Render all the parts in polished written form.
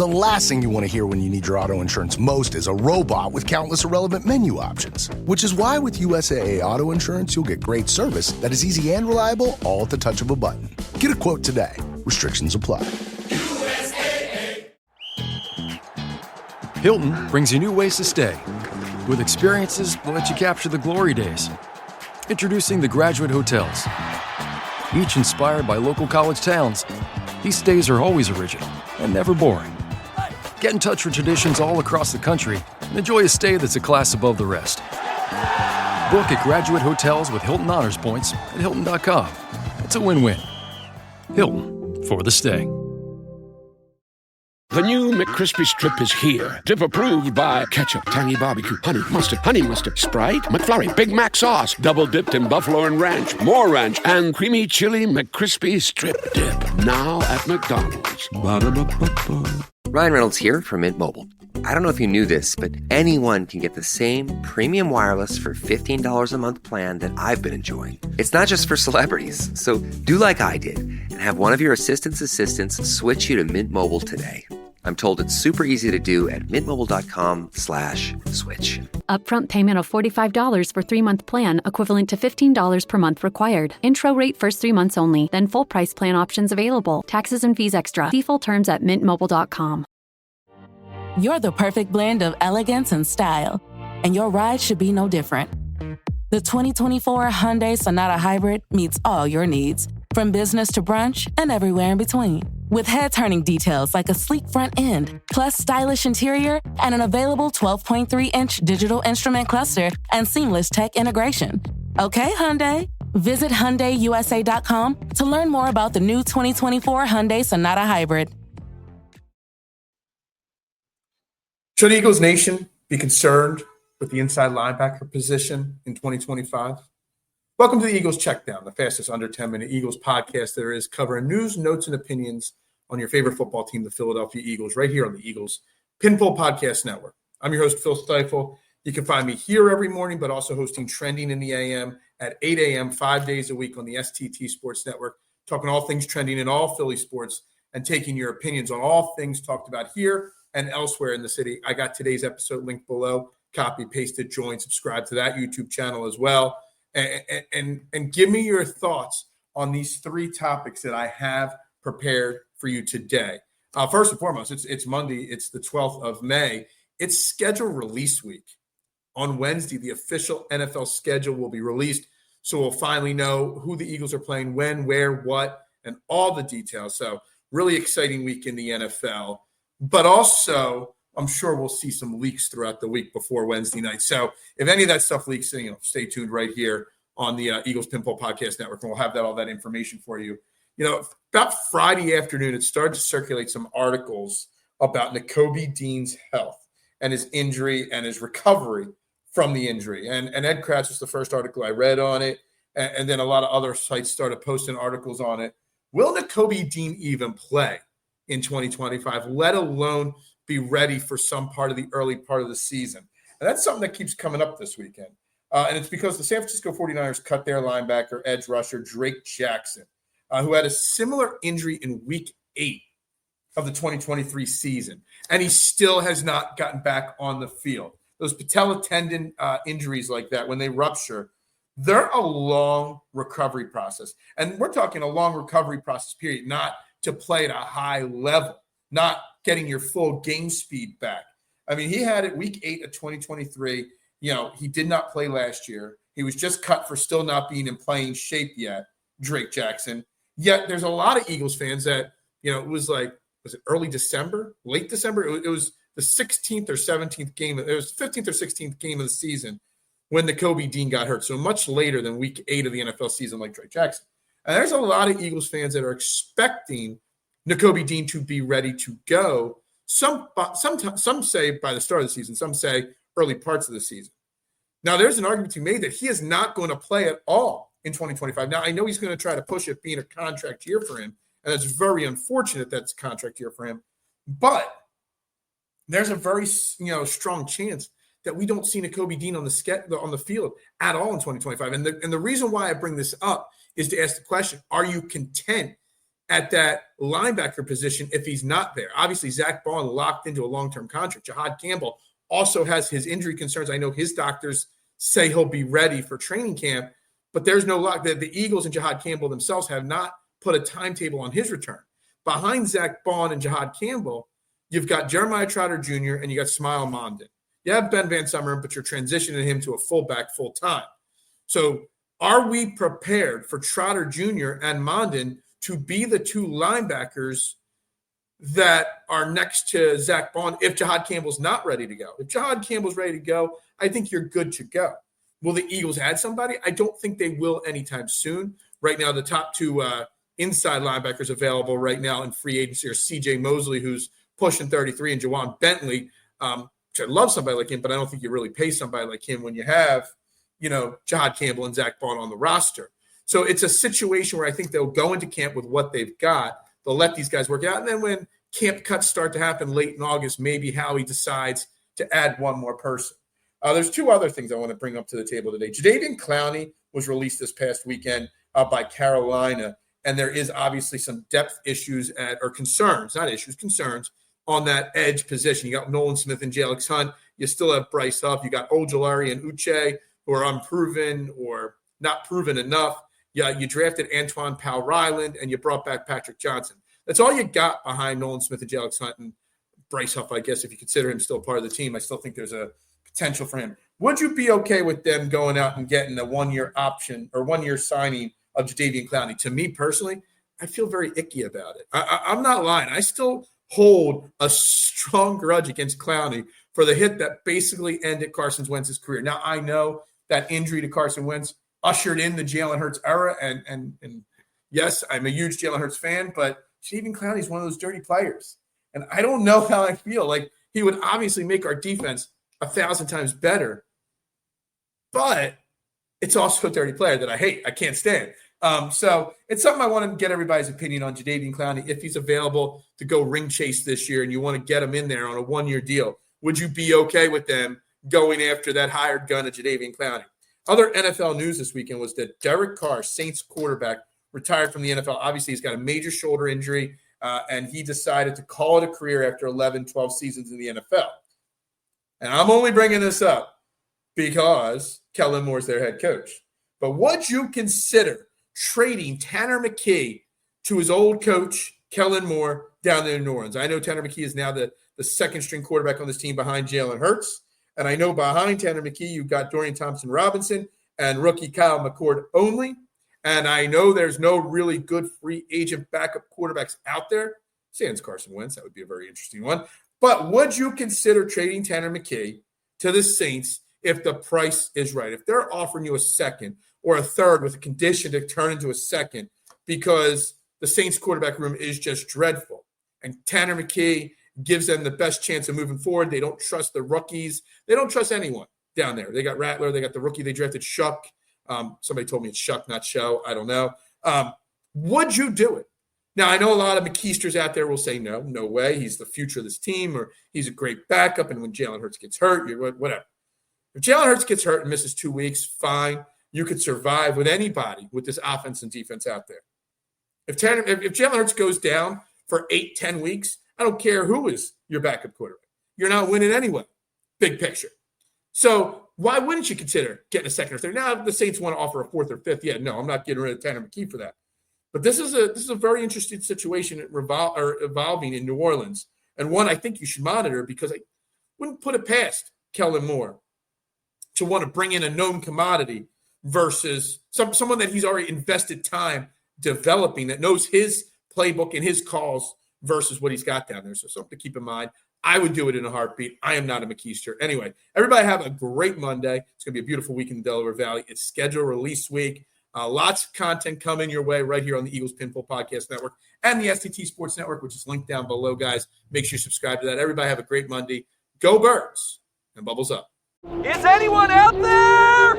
The last thing you want to hear when you need your auto insurance most is a robot with countless irrelevant menu options. Which is why with USAA Auto Insurance, you'll get great service that is easy and reliable, all at the touch of a button. Get a quote today. Restrictions apply. USAA. Hilton brings you new ways to stay, with experiences that let you capture the glory days. Introducing the Graduate Hotels. Each inspired by local college towns, these stays are always original and never boring. Get in touch with traditions all across the country and enjoy a stay that's a class above the rest. Book at Graduate Hotels with Hilton Honors Points at Hilton.com. It's a win-win. Hilton, for the stay. The new McCrispy Strip is here. Dip approved by ketchup, tangy barbecue, honey mustard, Sprite, McFlurry, Big Mac sauce, double dipped in buffalo and ranch, more ranch, and creamy chili McCrispy Strip Dip. Now at McDonald's. Ba-da-ba-ba-ba. Ryan Reynolds here from Mint Mobile. I don't know if you knew this, but anyone can get the same premium wireless for $15 a month plan that I've been enjoying. It's not just for celebrities. So do like I did and have one of your assistants switch you to Mint Mobile today. I'm told it's super easy to do at mintmobile.com/switch. Upfront payment of $45 for 3-month plan, equivalent to $15 per month required. Intro rate first 3 months only, then full price plan options available. Taxes and fees extra. See full terms at mintmobile.com. You're the perfect blend of elegance and style, and your ride should be no different. The 2024 Hyundai Sonata Hybrid meets all your needs, from business to brunch and everywhere in between. With head-turning details like a sleek front end, plus stylish interior, and an available 12.3-inch digital instrument cluster and seamless tech integration. Okay, Hyundai. Visit HyundaiUSA.com to learn more about the new 2024 Hyundai Sonata Hybrid. Should Eagles Nation be concerned with the inside linebacker position in 2025? Welcome to the Eagles Checkdown, the fastest under 10-minute Eagles podcast there is, covering news, notes, and opinions on your favorite football team, the Philadelphia Eagles, right here on the Eagles Pinfall Podcast Network. I'm your host, Phil Stiefel. You can find me here every morning, but also hosting Trending in the AM at 8 a.m. 5 days a week on the STT Sports Network, talking all things trending in all Philly sports and taking your opinions on all things talked about here and elsewhere in the city. I got today's episode linked below. Copy, paste it, join, subscribe to that YouTube channel as well. And give me your thoughts on these 3 topics that I have prepared for you today. First and foremost, it's Monday. It's the 12th of May. It's schedule release week. On Wednesday, the official NFL schedule will be released, so we'll finally know who the Eagles are playing, when, where, what, and all the details. So really exciting week in the NFL. But also, I'm sure we'll see some leaks throughout the week before Wednesday night. So if any of that stuff leaks, stay tuned right here on the Eagles Pinball Podcast Network, and we'll have all that information for you. About Friday afternoon, it started to circulate some articles about Nakobe Dean's health and his injury and his recovery from the injury. And Ed Kratz was the first article I read on it, and then a lot of other sites started posting articles on it. Will Nakobe Dean even play in 2025, let alone be ready for some part of the early part of the season? And that's something that keeps coming up this weekend. And it's because the San Francisco 49ers cut their linebacker, edge rusher, Drake Jackson, who had a similar injury in week 8 of the 2023 season. And he still has not gotten back on the field. Those patella tendon injuries like that, when they rupture, they're a long recovery process. And we're talking a long recovery process period, not to play at a high level, not getting your full game speed back. I mean, he had it week 8 of 2023. He did not play last year. He was just cut for still not being in playing shape yet, Drake Jackson. Yet there's a lot of Eagles fans that, it was it early December, late December? It was the 16th or 17th game. It was the 15th or 16th game of the season when Nakobe Dean got hurt. So much later than week 8 of the NFL season, like Drake Jackson. And there's a lot of Eagles fans that are expecting Nakobe Dean to be ready to go. Some say by the start of the season, some say early parts of the season. Now, there's an argument to be made that he is not going to play at all in 2025. Now, I know he's going to try to push it being a contract year for him, and it's very unfortunate that's a contract year for him. But there's a very strong chance that we don't see Nakobe Dean on the field at all in 2025. And the reason why I bring this up is to ask the question, are you content at that linebacker position if he's not there. Obviously, Zach Bond locked into a long-term contract. Jahad Campbell also has his injury concerns. I know his doctors say he'll be ready for training camp, but there's no luck. The Eagles and Jahad Campbell themselves have not put a timetable on his return. Behind Zach Bond and Jahad Campbell, you've got Jeremiah Trotter Jr. and you got Smile Mondin. You have Ben Van Sumeren, but you're transitioning him to a fullback full time. So are we prepared for Trotter Jr. and Mondin to be the two linebackers that are next to Zach Bond if Jahad Campbell's not ready to go? If Jahad Campbell's ready to go, I think you're good to go. Will the Eagles add somebody? I don't think they will anytime soon. Right now, the top two inside linebackers available right now in free agency are C.J. Mosley, who's pushing 33, and Jawan Bentley. Which I love somebody like him, but I don't think you really pay somebody like him when you have, Jahad Campbell and Zach Bond on the roster. So it's a situation where I think they'll go into camp with what they've got. They'll let these guys work out. And then when camp cuts start to happen late in August, maybe Howie decides to add one more person. There's two other things I want to bring up to the table today. Jadeveon Clowney was released this past weekend by Carolina, and there is obviously some depth issues concerns on that edge position. You got Nolan Smith and Jalix Hunt. You still have Bryce Huff. You got Ojulari and Uche, who are unproven or not proven enough. Yeah, you drafted Antoine Powell-Ryland, and you brought back Patrick Johnson. That's all you got behind Nolan Smith and Jalix Hunt and Bryce Huff, I guess, if you consider him still part of the team. I still think there's a potential for him. Would you be okay with them going out and getting a one-year option or one-year signing of Jadeveon Clowney? To me personally, I feel very icky about it. I'm not lying. I still hold a strong grudge against Clowney for the hit that basically ended Carson Wentz's career. Now, I know that injury to Carson Wentz ushered in the Jalen Hurts era, and yes, I'm a huge Jalen Hurts fan, but Jadeveon Clowney is one of those dirty players. And I don't know how I feel. Like, he would obviously make our defense 1,000 times better, but it's also a dirty player that I hate. I can't stand. So it's something I want to get everybody's opinion on Jadeveon Clowney. If he's available to go ring chase this year and you want to get him in there on a one-year deal, would you be okay with them going after that hired gun of Jadeveon Clowney? Other NFL news this weekend was that Derek Carr, Saints quarterback, retired from the NFL. Obviously, he's got a major shoulder injury, and he decided to call it a career after 11, 12 seasons in the NFL. And I'm only bringing this up because Kellen Moore's their head coach. But would you consider trading Tanner McKee to his old coach, Kellen Moore, down there in New Orleans? I know Tanner McKee is now the second-string quarterback on this team behind Jalen Hurts. And I know behind Tanner McKee, you've got Dorian Thompson-Robinson and rookie Kyle McCord only. And I know there's no really good free agent backup quarterbacks out there. Sans Carson Wentz, that would be a very interesting one. But would you consider trading Tanner McKee to the Saints if the price is right? If they're offering you a second or a third with a condition to turn into a second because the Saints quarterback room is just dreadful. And Tanner McKee gives them the best chance of moving forward. They don't trust the rookies. They don't trust anyone down there. They got Rattler. They got the rookie they drafted, Shuck. Somebody told me it's Shuck, not Show. I don't know. Would you do it? Now, I know a lot of McKeisters out there will say, no way. He's the future of this team, or he's a great backup, and when Jalen Hurts gets hurt, whatever. If Jalen Hurts gets hurt and misses 2 weeks, fine. You could survive with anybody with this offense and defense out there. If Jalen Hurts goes down for 8-10 weeks, I don't care who is your backup quarterback. You're not winning anyway, big picture. So why wouldn't you consider getting a second or third? Now, if the Saints want to offer a fourth or fifth, no, I'm not getting rid of Tanner McKee for that. But this is a very interesting situation evolving in New Orleans, and one I think you should monitor because I wouldn't put it past Kellen Moore to want to bring in a known commodity versus someone that he's already invested time developing, that knows his playbook and his calls versus what he's got down there. So something to keep in mind. I would do it in a heartbeat. I am not a McKeister. Anyway, everybody have a great Monday. It's going to be a beautiful week in the Delaware Valley. It's schedule release week. Lots of content coming your way right here on the Eagles Pinball Podcast Network and the STT Sports Network, which is linked down below, guys. Make sure you subscribe to that. Everybody have a great Monday. Go Birds and bubbles up. Is anyone out there?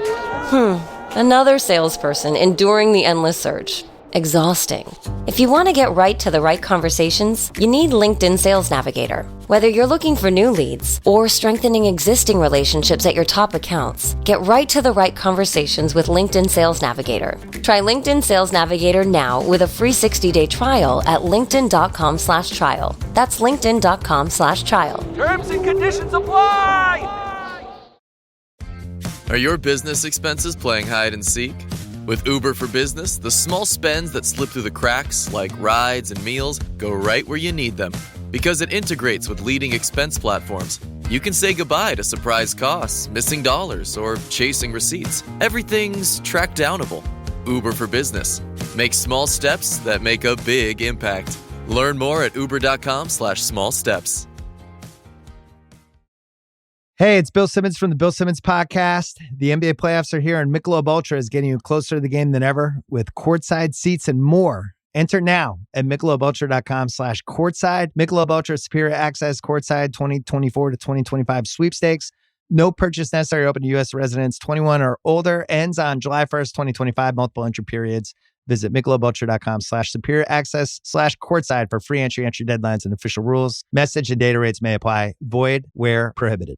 Another salesperson enduring the endless search. exhausting. If you want to get right to the right conversations, you need LinkedIn Sales Navigator. Whether you're looking for new leads or strengthening existing relationships at your top accounts, get right to the right conversations with LinkedIn Sales Navigator. Try LinkedIn Sales Navigator now with a free 60-day trial at linkedin.com/trial. That's linkedin.com/trial. Terms and conditions apply! Are your business expenses playing hide and seek? With Uber for Business, the small spends that slip through the cracks, like rides and meals, go right where you need them. Because it integrates with leading expense platforms, you can say goodbye to surprise costs, missing dollars, or chasing receipts. Everything's track downable. Uber for Business. Make small steps that make a big impact. Learn more at uber.com/small steps. Hey, it's Bill Simmons from the Bill Simmons Podcast. The NBA playoffs are here, and Michelob Ultra is getting you closer to the game than ever with courtside seats and more. Enter now at MichelobUltra.com/courtside. Michelob Ultra Superior Access Courtside 2024 to 2025 sweepstakes. No purchase necessary. Open to U.S. residents 21 or older. Ends on July 1st, 2025. Multiple entry periods. Visit MichelobUltra.com/superior access/courtside for free entry deadlines, and official rules. Message and data rates may apply. Void where prohibited.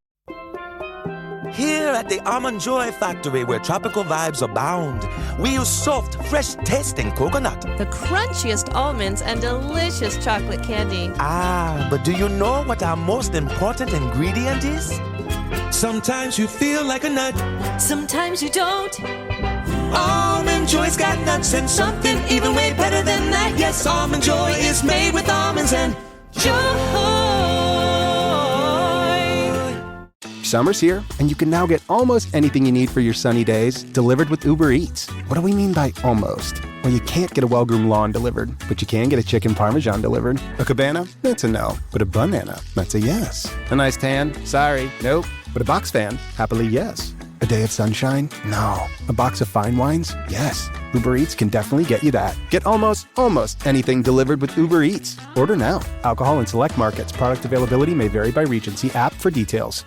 Here at the Almond Joy Factory, where tropical vibes abound, we use soft, fresh-tasting coconut. The crunchiest almonds and delicious chocolate candy. Ah, but do you know what our most important ingredient is? Sometimes you feel like a nut. Sometimes you don't. Almond Joy's got nuts and something even way better than that. Yes, Almond Joy is made with almonds and joy. Summer's here, and you can now get almost anything you need for your sunny days delivered with Uber Eats. What do we mean by almost? Well, you can't get a well-groomed lawn delivered, but you can get a chicken parmesan delivered. A cabana? That's a no. But a banana? That's a yes. A nice tan? Sorry, nope. But a box fan? Happily, yes. A day of sunshine? No. A box of fine wines? Yes. Uber Eats can definitely get you that. Get almost anything delivered with Uber Eats. Order now. Alcohol in select markets. Product availability may vary by region. See app for details.